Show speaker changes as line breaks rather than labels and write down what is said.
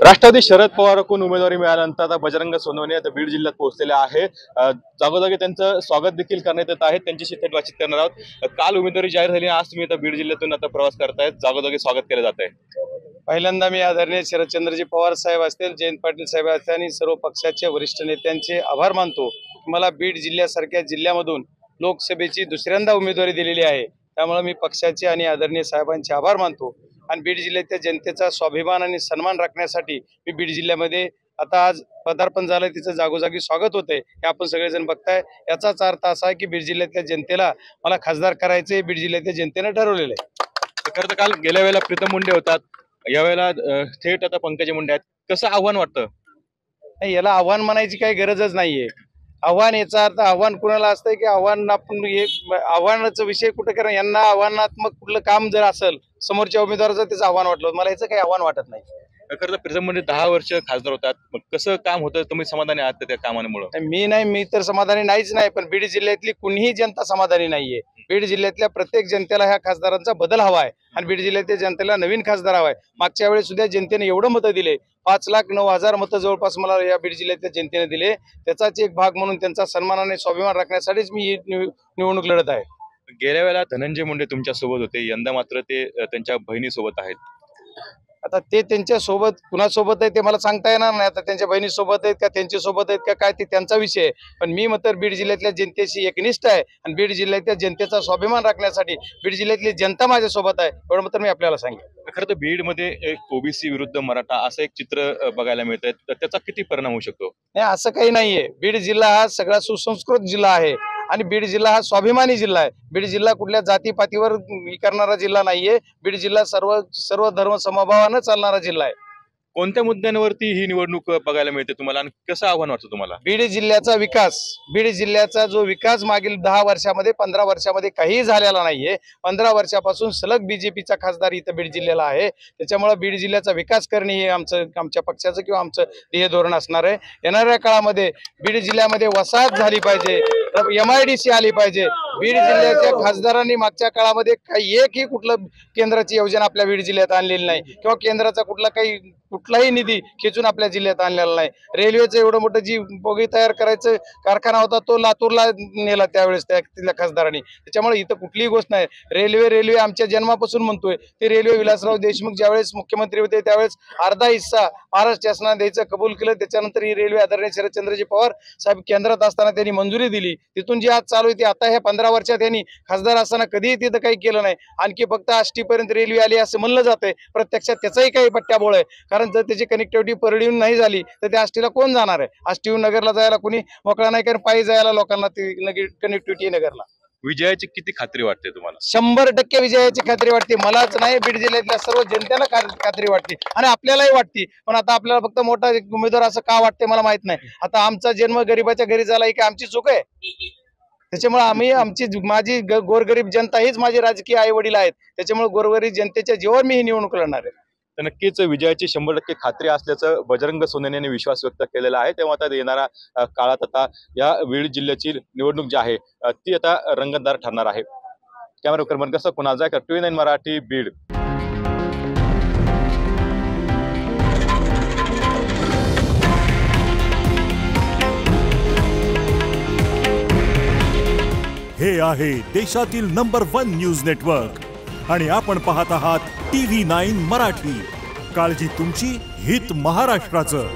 राष्ट्रवादी शरद पवारकडून उमेदवारी मिळाल्यानंतर आता बजरंग सोनवणे आता बीड जिल्ह्यात पोहोचलेले आहे। जागोजागी त्यांचं स्वागत देखील करण्यात येत आहे। त्यांच्याशी थेट बातचीत करणार आहोत। काल उमेदवारी जाहीर झाली, आज तुम्ही आता बीड जिल्ह्यातून आता प्रवास करतायत, जागोजागी स्वागत केलं जात आहे।
पहिल्यांदा मी आदरणीय शरदचंद्रजी पवार साहेब असतील, जयंत पाटील साहेब असतील आणि सर्व पक्षाचे वरिष्ठ नेत्यांचे आभार मानतो। मला बीड जिल्ह्यासारख्या जिल्ह्यामधून लोकसभेची दुसऱ्यांदा उमेदवारी दिलेली आहे, त्यामुळे मी पक्षाचे आणि आदरणीय साहेबांचे आभार मानतो। आणि बीड जिल्ह्याच्या जनतेचा स्वाभिमान आणि सन्मान राखण्यासाठी मी बीड जिल्ह्यामध्ये आता आज पदार्पण झालं, तिचं जागोजागी स्वागत होतंय हे आपण सगळेजण बघताय। याचाच अर्थ असा आहे की बीड जिल्ह्यातल्या जनतेला मला खासदार करायचे बीड जिल्ह्याच्या जनतेने ठरवलेलं आहे।
खरं तर काल गेल्या वेळेला प्रीतम मुंडे होतात, यावेळेला थेट आता पंकजा मुंडे आहेत, कसं आव्हान वाटतं?
नाही, याला आव्हान म्हणायची काही गरजच नाहीये। आव्हान याचा अर्थ आव्हान कुणाला असतंय की आव्हान आपण आव्हानाचा विषय कुठे करा, यांना आव्हानात्मक कुठलं काम जर असेल समोरच्या उमेदवाराचं त्याचं आव्हान वाटलं, मला याचं काही आव्हान वाटत नाही।
खरं तर प्रीतम मुंडे 10 वर्ष खासदार होतात, मग कसं काम होतं, तुम्ही समाधानी आहात त्या कामामुळे?
मी तर समाधानी नाहीच नाही, पण बीड जिल्ह्यातली कुणीही जनता समाधानी नाहीये। बीड जिल्ह्यातल्या प्रत्येक जनतेला ह्या खासदारांचा बदल हवा आहे आणि बीड जिल्ह्यातल्या जनतेला नवीन खासदार हवा आहे। मागच्या वेळेस सुद्धा जनतेने एवढं मतं दिले, 5,09,000 मतं जवळपास मला या बीड जिल्ह्यातल्या जनतेने दिले। त्याचाच एक भाग म्हणून त्यांचा सन्मान आणि स्वाभिमान राखण्यासाठीच मी ही निवडणूक लढत आहे।
गेल्या वेळेला धनंजय मुंडे तुमच्या सोबत होते, यंदा मात्र ते त्यांच्या बहिणीसोबत आहेत।
आता ते त्यांच्या सोबत कुणासोबत आहे ते मला सांगता येणार नाही। आता त्यांच्या बहिणी सोबत आहेत का त्यांच्या सोबत आहेत का काय ते त्यांचा विषय आहे, पण मी मात्र बीड जिल्ह्यातल्या जनतेशी एकनिष्ठ आहे आणि बीड जिल्ह्यातल्या जनतेचा स्वाभिमान राखण्यासाठी बीड जिल्ह्यातली जनता माझ्या सोबत आहे, एवढं मात्र मी आपल्याला सांगेन।
खरं तर बीड मध्ये एक ओबीसी विरुद्ध मराठा असं एक चित्र बघायला मिळतंय, तर त्याचा किती परिणाम होऊ शकतो?
नाही, असं काही नाहीये। बीड जिल्हा हा सगळा सुसंस्कृत जिल्हा आहे आणि बीड जिल्हा हा स्वाभिमानी जिल्हा आहे। बीड जिल्हा कुठल्या जातीपातीवर करणारा जिल्हा नाहीये। बीड जिल्हा सर्व धर्म समभावानं चालणारा जिल्हा आहे।
कोणत्या मुद्द्यांवरती ही निवडणूक बघायला मिळते तुम्हाला आणि कसं आव्हान वाटतं तुम्हाला?
बीड जिल्ह्याचा विकास, बीड जिल्ह्याचा जो विकास मागील 10 वर्षामध्ये 15 वर्षामध्ये काही झालेला नाहीये। 15 वर्षापासून सलग बीजेपीचा खासदार इथं बीड जिल्ह्याला आहे, त्याच्यामुळे बीड जिल्ह्याचा विकास करणे हे आमच्या पक्षाचं किंवा आमचं ध्येय धोरण असणार आहे। येणाऱ्या काळामध्ये बीड जिल्ह्यामध्ये वसाहत झाली पाहिजे, MIDC आली पाहिजे। बीड जिल्ह्याच्या खासदारांनी मागच्या काळामध्ये काही एकही कुठलं केंद्राची योजना आपल्या बीड जिल्ह्यात आणलेली नाही किंवा केंद्राचा कुठलाही निधी खेचून आपल्या जिल्ह्यात आणलेला नाही। रेल्वेचं एवढं मोठं जी बोगी तयार करायचं कारखाना होता तो लातूरला नेला त्यावेळेस तिथल्या खासदारांनी, त्याच्यामुळे इथं कुठलीही गोष्ट नाही। रेल्वे आमच्या जन्मापासून म्हणतोय ते रेल्वे विलासराव देशमुख ज्यावेळेस मुख्यमंत्री होते त्यावेळेस अर्धा हिस्सा महाराष्ट्र शासनाने द्यायचं कबूल केलं, त्याच्यानंतर ही रेल्वे आदरणीय शरदचंद्रजी पवार साहेब केंद्रात असताना त्यांनी मंजुरी दिली, तिथून जी आज चालू आहे आता ह्या 15 वर्षात त्यांनी खासदार असताना कधीही तिथं काही केलं नाही। आणखी फक्त आष्टीपर्यंत रेल्वे आली असं म्हणलं जातंय, प्रत्यक्षात त्याचाही काही पट्ट्याबोळ आहे, कारण जर त्याची कनेक्टिव्हिटी परळीहून नाही झाली तर त्या आष्टीला कोण जाणार आहे? आष्टीहून नगरला जायला कोणी मोकळा नाही, कारण पायी जायला लोकांना ती कनेक्टिव्हिटी नगरला।
विजयाची किती खात्री वाटते तुम्हाला?
100% विजयाची खात्री वाटते, मलाच नाही बीड जिल्ह्यातल्या सर्व जनतेला खात्री वाटते आणि आपल्यालाही वाटते। पण आता आपल्याला फक्त मोठा उमेदवार असं का वाटते मला माहित नाही। आता आमचा जन्म गरिबाच्या घरी झाला ही काय आमची चूक आहे? त्याच्यामुळे माझी गोरगरीब जनता हीच माझे राजकीय आई वडील आहेत, त्याच्यामुळे गोरगरीब जनतेच्या जीवावर मी ही निवडणूक लढणार आहे।
तर नक्कीच विजयाची 100% खात्री असल्याचं बजरंग सोनवणे यांनी विश्वास व्यक्त केलेला आहे। तेव्हा आता येणाऱ्या काळात आता या बीड जिल्ह्याची निवडणूक जी आहे ती आता रंगतदार ठरणार आहे। कॅमेरा कर्मन कसं कुणाल जायकर, TV9 मराठी, बीड।
हे आहे देशातील नंबर 1 न्यूज नेटवर्क आणि आपण पाहत आहात TV9 मराठी। काळजी तुमची, हित महाराष्ट्राचं।